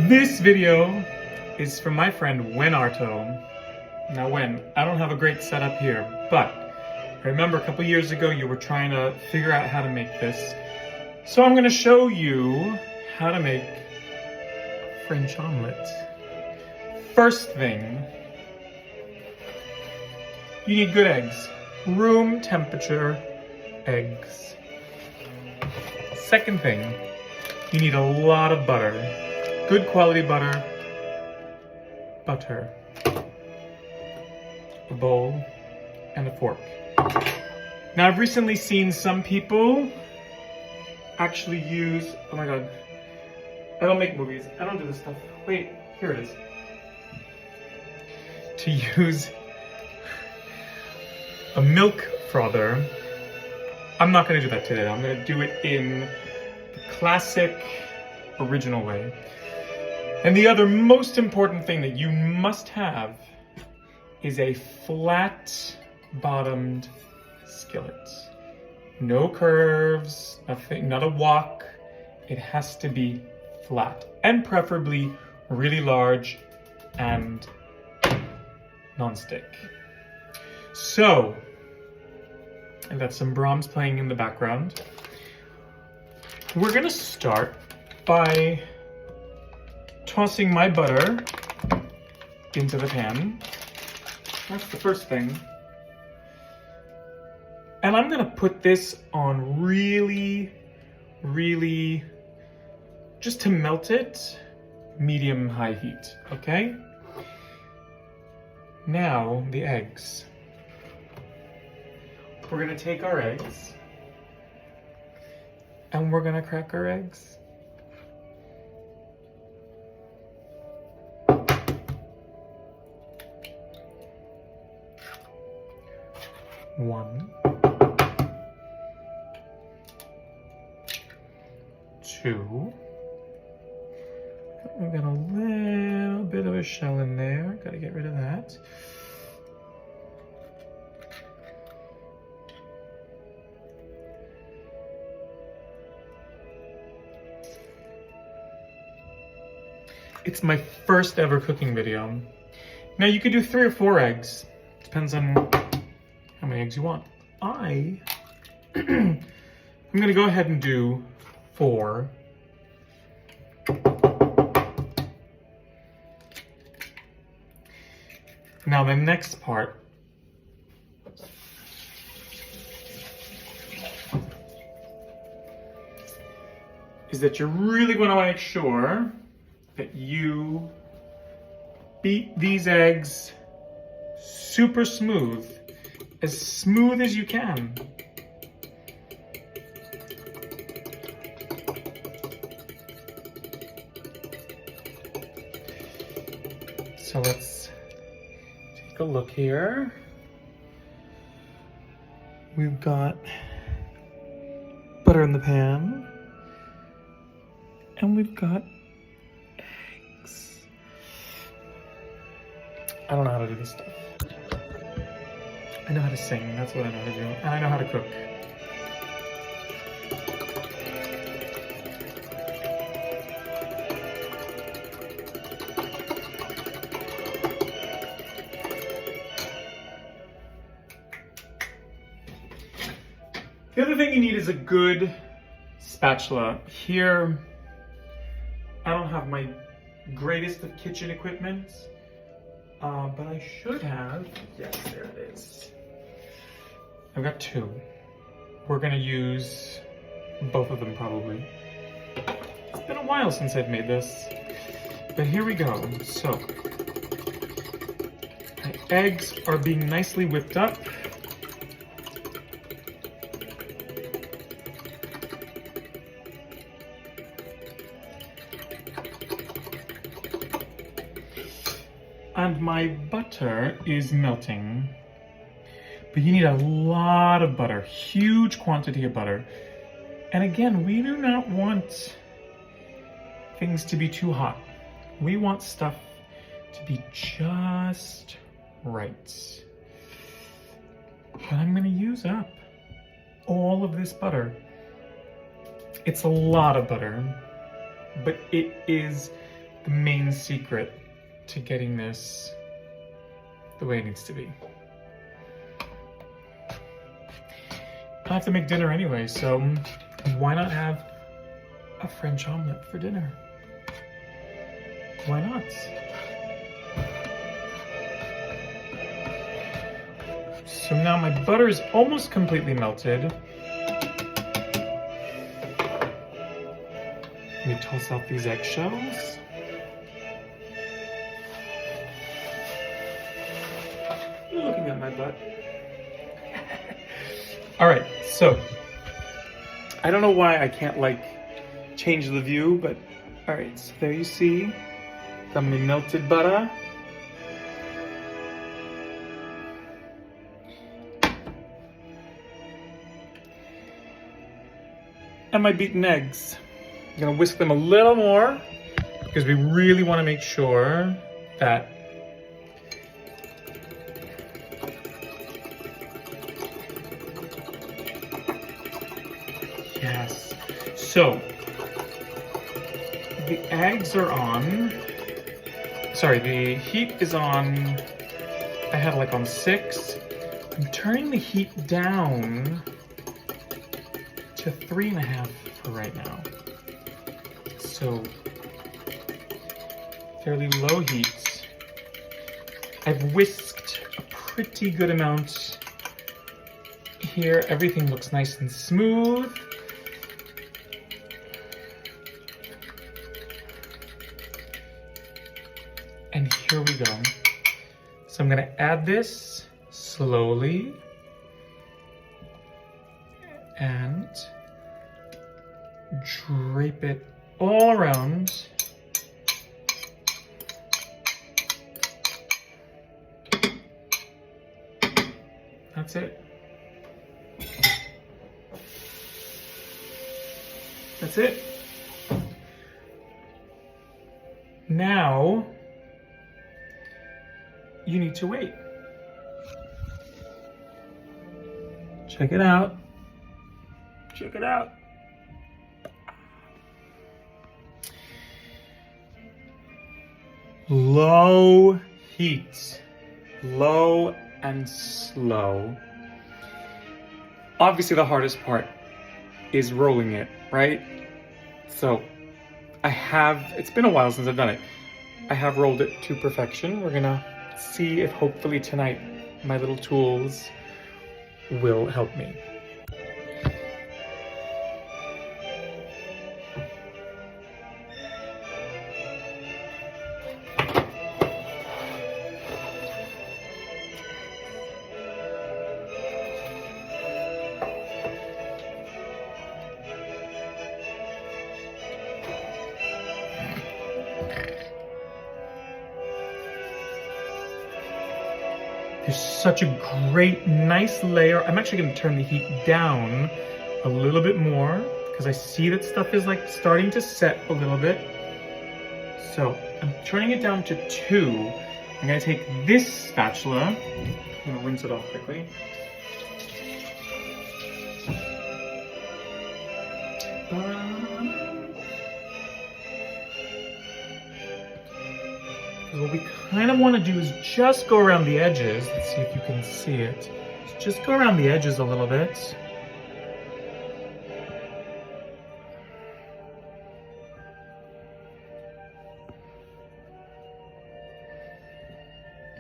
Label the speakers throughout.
Speaker 1: This video is from my friend Arto. Now I don't have a great setup here, but I remember a couple years ago you were trying to figure out how to make this. So I'm gonna show you how to make French omelette. First thing, you need good eggs. Room temperature eggs. Second thing, you need a lot of butter. Good quality butter. Butter. A bowl and a fork. Now I've recently seen some people actually use, oh my god, I don't make movies, I don't do this stuff. Wait, here it is. To use a milk frother. I'm not gonna do that today. I'm gonna do it in the classic, original way. And the other most important thing that you must have is a flat-bottomed skillet. No curves, nothing, not a wok. It has to be flat, and preferably really large and non-stick. So, I've got some Brahms playing in the background. We're gonna start by tossing my butter into the pan. That's the first thing. And I'm gonna put this on really, just to melt it, medium-high heat, okay? Now, the eggs. We're gonna take our eggs and we're gonna crack our eggs. One, two. We've got a little bit of a shell in there. Gotta get rid of that. It's my first ever cooking video. Now you could do 3 or 4 eggs. Depends on how many eggs you want. I'm gonna go ahead and do 4. Now the next part is that you're really going to make sure that you beat these eggs super smooth as you can. So let's take a look here. We've got butter in the pan, and we've got eggs. I don't know how to do this stuff. I know how to sing, that's what I know how to do, and I know how to cook. The other thing you need is a good spatula. Here, I don't have my greatest of kitchen equipment, but I should have. Yes, there it is. I've got 2. We're gonna use both of them probably. It's been a while since I've made this, but here we go. So, my eggs are being nicely whipped up. And my butter is melting. But you need a lot of butter, huge quantity of butter. And again, we do not want things to be too hot. We want stuff to be just right. But I'm gonna use up all of this butter. It's a lot of butter, but it is the main secret to getting this the way it needs to be. I have to make dinner anyway, so why not have a French omelette for dinner? Why not? So now my butter is almost completely melted. Let me toss out these eggshells. You're looking at my butt. All right, so I don't know why I can't like change the view, but all right, so there you see the melted butter. And my beaten eggs. I'm gonna whisk them a little more because we really want to make sure that yes. So the eggs are on. Sorry, the heat is on. I had like on 6. I'm turning the heat down to 3.5 for right now. So fairly low heat. I've whisked a pretty good amount here. Everything looks nice and smooth. And here we go. So I'm gonna add this slowly and drape it all around. That's it. That's it. Now, you need to wait. Check it out. Check it out. Low heat. Low and slow. Obviously the hardest part is rolling it, right? So it's been a while since I've done it. I have rolled it to perfection. We're gonna see if hopefully tonight my little tools will help me. There's such a great, nice layer. I'm actually gonna turn the heat down a little bit more because I see that stuff is like starting to set a little bit. So I'm turning it down to 2. I'm gonna take this spatula, I'm gonna rinse it off quickly. What we kind of want to do is just go around the edges. Let's see if you can see it. Just go around the edges a little bit.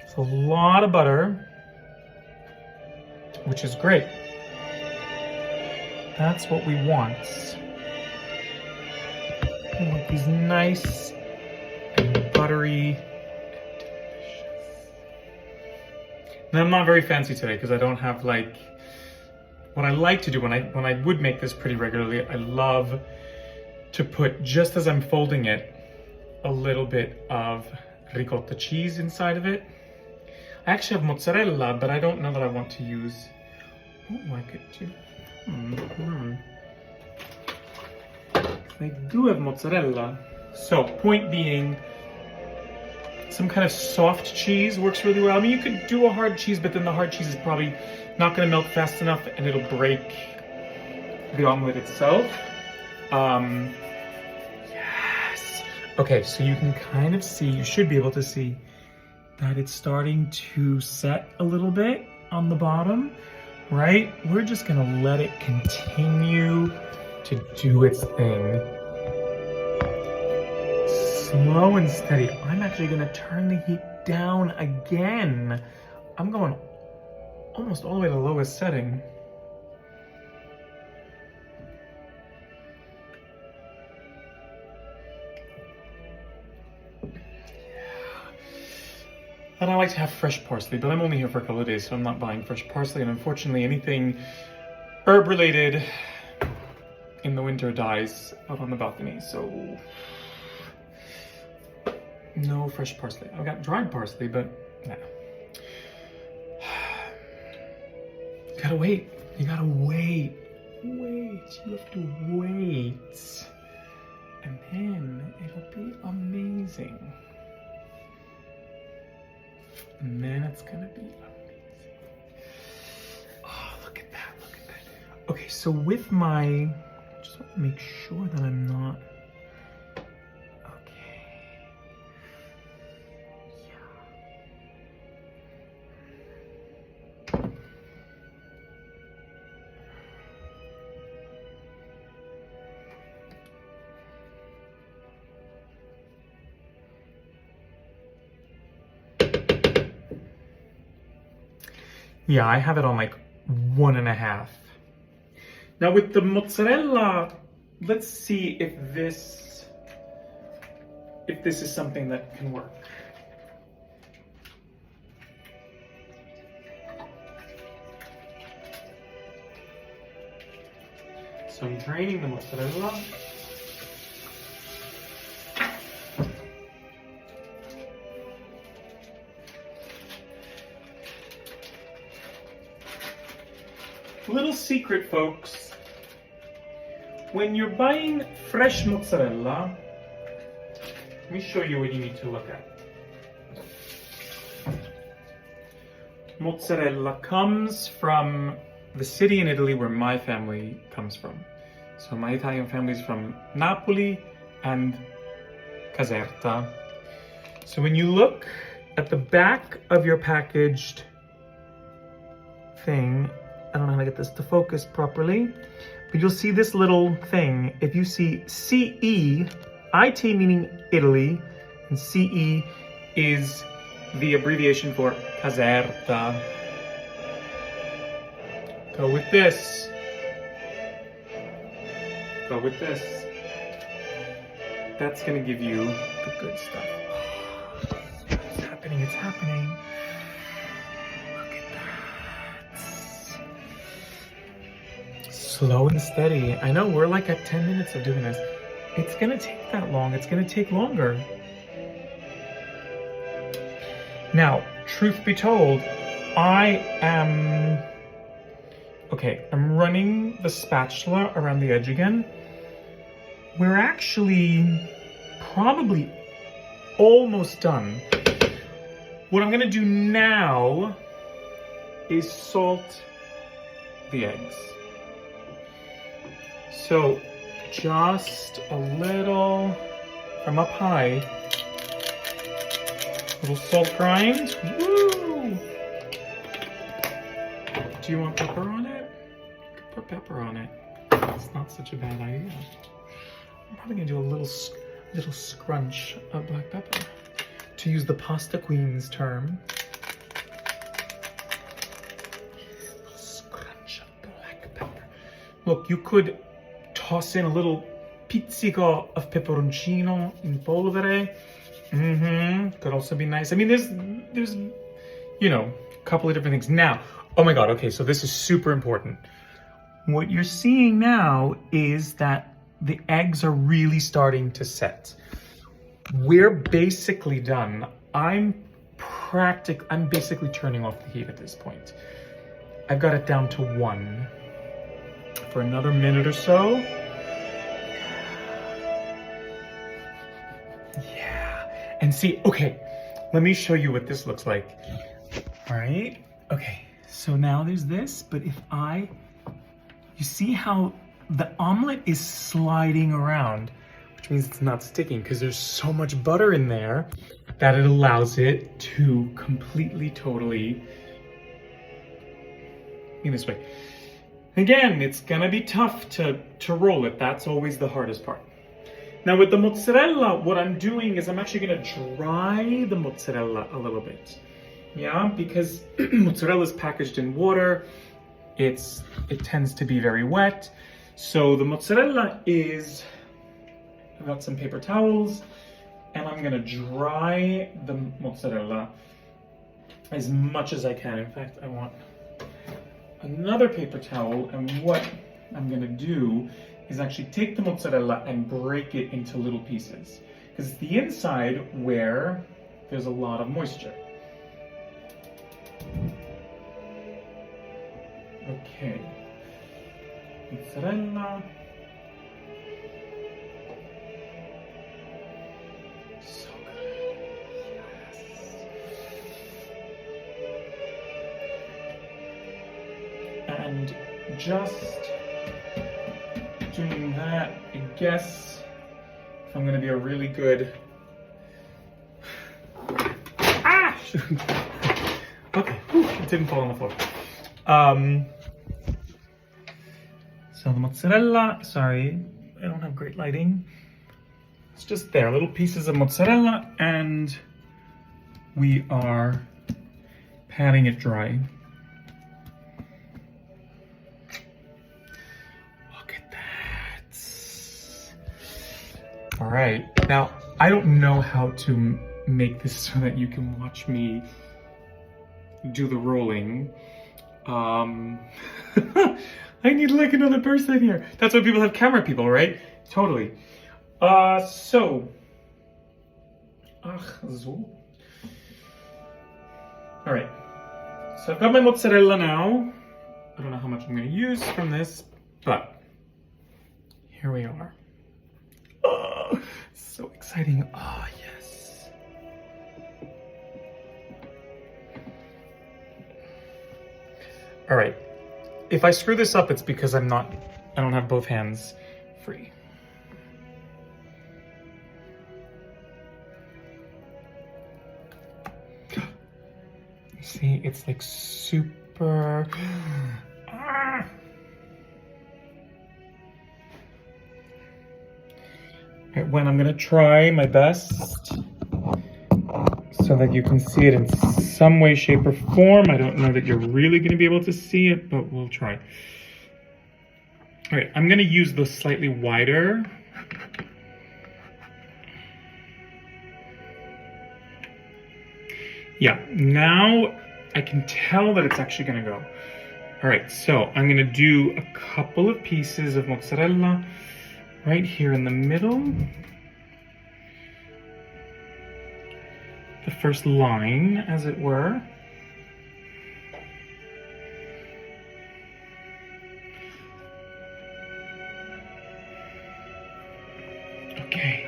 Speaker 1: It's a lot of butter, which is great. That's what we want. We want these nice and buttery. And I'm not very fancy today because I don't have like, what I like to do when I would make this pretty regularly, I love to put, just as I'm folding it, a little bit of ricotta cheese inside of it. I actually have mozzarella, but I don't know that I want to use, oh, I could do, I do have mozzarella. So, point being, some kind of soft cheese works really well. I mean, you could do a hard cheese, but then the hard cheese is probably not going to melt fast enough and it'll break the omelet itself. Yes. Okay, so you can kind of see, you should be able to see that it's starting to set a little bit on the bottom, right? We're just gonna let it continue to do its thing. Slow and steady. I'm actually gonna turn the heat down again. I'm going almost all the way to the lowest setting. And I like to have fresh parsley, but I'm only here for a couple of days, so I'm not buying fresh parsley. And unfortunately, anything herb related in the winter dies out on the balcony, so no fresh parsley. I've got dried parsley, but nah. You gotta wait. You gotta wait. Wait. You have to wait. And then it'll be amazing. And then it's gonna be amazing. Oh, look at that, look at that. Okay, so with my, just want to make sure that I'm not, okay. Yeah, I have it on like 1.5. Now with the mozzarella, let's see if this is something that can work. So I'm draining the mozzarella. Little secret, folks. When you're buying fresh mozzarella, let me show you what you need to look at. Mozzarella comes from the city in Italy where my family comes from. So my Italian family is from Napoli and Caserta. So when you look at the back of your packaged thing, I don't know how to get this to focus properly, but you'll see this little thing. If you see CE, IT meaning Italy, and CE is the abbreviation for Caserta. Go with this. Go with this. That's gonna give you the good stuff. It's happening, it's happening. Slow and steady. I know we're like at 10 minutes of doing this. It's gonna take that long. It's gonna take longer. Now, truth be told, I'm running the spatula around the edge again. We're actually probably almost done. What I'm gonna do now is salt the eggs. So just a little from up high, little salt grind. Woo! Do you want pepper on it? You could put pepper on it. It's not such a bad idea. I'm probably gonna do a little scrunch of black pepper, to use the pasta queen's term. Scrunch of black pepper. Look, you could toss in a little pizzico of peperoncino in polvere. Could also be nice. I mean, there's, you know, a couple of different things. Now, oh my God, okay, so this is super important. What you're seeing now is that the eggs are really starting to set. We're basically done. I'm basically turning off the heat at this point. I've got it down to 1. For another minute or so. Yeah. And see, okay, let me show you what this looks like. All right. Okay. So now there's this, but if you see how the omelet is sliding around, which which means it's not sticking because there's so much butter in there that it allows it to completely, totally be this way. Again, it's gonna be tough to roll it. That's always the hardest part. Now with the mozzarella, what I'm doing is I'm actually gonna dry the mozzarella a little bit. Yeah, because mozzarella is packaged in water, it tends to be very wet. So the mozzarella is, I've got some paper towels, and I'm gonna dry the mozzarella as much as I can. In fact, I want another paper towel, and what I'm gonna do is actually take the mozzarella and break it into little pieces, because it's the inside where there's a lot of moisture. Okay, mozzarella. So good, yes. And just doing that, I guess, if I'm gonna be a really good, okay, it didn't fall on the floor. So the mozzarella, sorry, I don't have great lighting. It's just there, little pieces of mozzarella, and we are patting it dry. Look at that. All right, now I don't know how to make this so that you can watch me do the rolling. I need like another person here. That's why people have camera people, right? Totally. So. So. All right. So I've got my mozzarella now. I don't know how much I'm going to use from this, but here we are. Oh, so exciting. Oh, yes. All right. If I screw this up, it's because I don't have both hands free. You see, it's like super. Right, when I'm gonna try my best so that you can see it in some way, shape, or form. I don't know that you're really going to be able to see it, but we'll try. All right, I'm going to use the slightly wider. Yeah, now I can tell that it's actually going to go. All right, so I'm going to do a couple of pieces of mozzarella right here in the middle. The first line, as it were. Okay.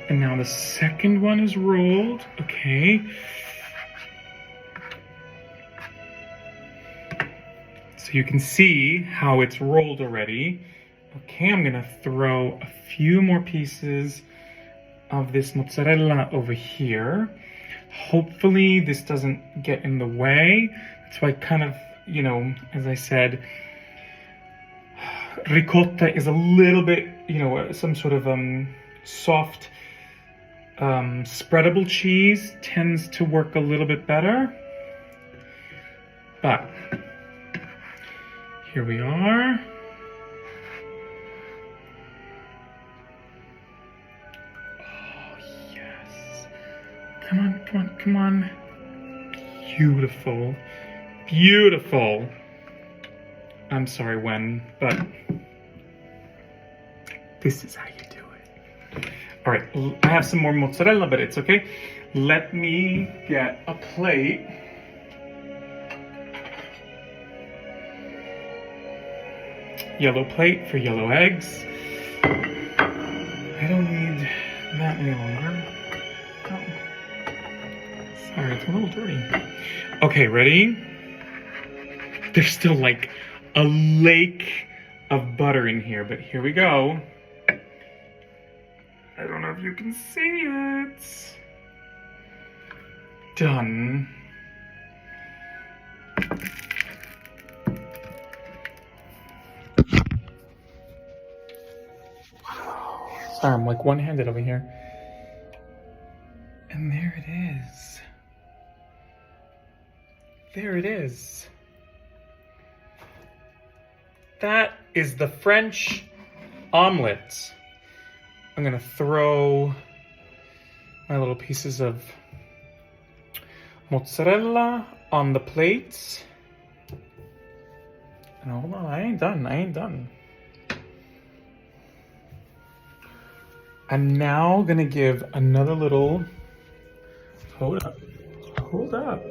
Speaker 1: And now the second one is rolled. Okay. So you can see how it's rolled already. Okay, I'm gonna throw a few more pieces of this mozzarella over here. Hopefully this doesn't get in the way. That's why kind of, you know, as I said, ricotta is a little bit, you know, some sort of soft spreadable cheese tends to work a little bit better. But here we are. Oh, yes. Come on, come on, come on. Beautiful. Beautiful. I'm sorry when, but this is how you do it. All right, I have some more mozzarella, but it's okay. Let me get a plate. Yellow plate for yellow eggs. I don't need that any longer. Oh. Sorry, it's a little dirty. Okay, ready? There's still like a lake of butter in here, but here we go. I don't know if you can see it. Done. Wow. Sorry, I'm like one-handed over here. And there it is. There it is. That is the French omelette. I'm gonna throw my little pieces of mozzarella on the plate. And hold on, I ain't done. I'm now gonna give another little, hold up, a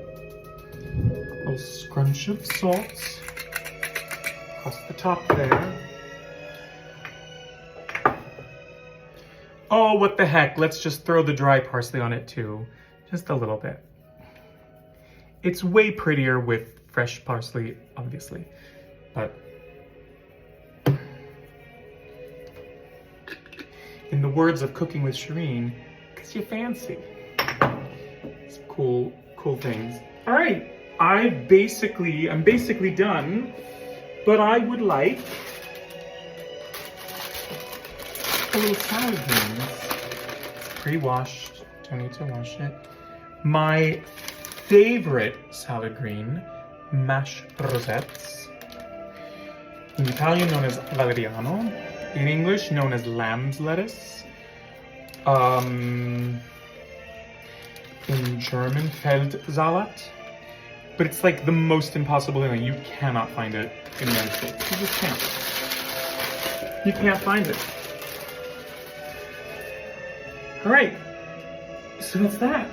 Speaker 1: little scrunch of salt across the top there. Oh, what the heck, let's just throw the dry parsley on it too, just a little bit. It's way prettier with fresh parsley, obviously, but in the words of Cooking with Shireen, 'cause you're fancy. Some cool things. All right, I'm basically done, but I would like a little salad greens. It's pre-washed, don't need to wash it. My favorite salad green, mashed rosettes. In Italian known as valeriano. In English known as lamb's lettuce. In German, Feldsalat. But it's like the most impossible thing. You cannot find it in the United States. You just can't. You can't find it. All right, so that's that.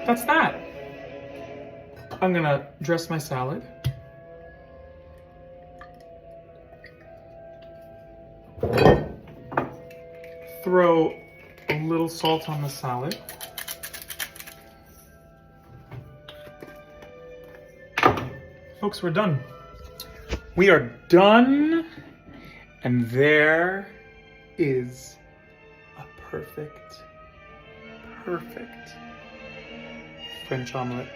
Speaker 1: That's that. I'm gonna dress my salad. Throw a little salt on the salad. Folks, we're done. We are done. And there is a perfect French omelette.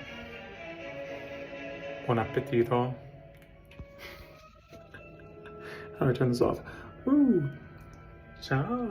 Speaker 1: Buon appetito. How do I turn this off? Ooh. Ciao.